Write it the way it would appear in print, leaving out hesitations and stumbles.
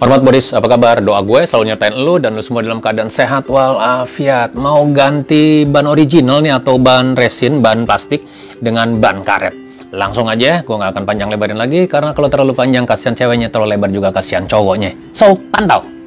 Hormat Boris, apa kabar? Doa gue selalu nyertain lu dan lu semua dalam keadaan sehat walafiat. Mau ganti ban original nih atau ban resin, ban plastik dengan ban karet? Langsung aja, gue nggak akan panjang lebarin lagi karena kalau terlalu panjang kasihan ceweknya, terlalu lebar juga kasihan cowoknya. So, pantau!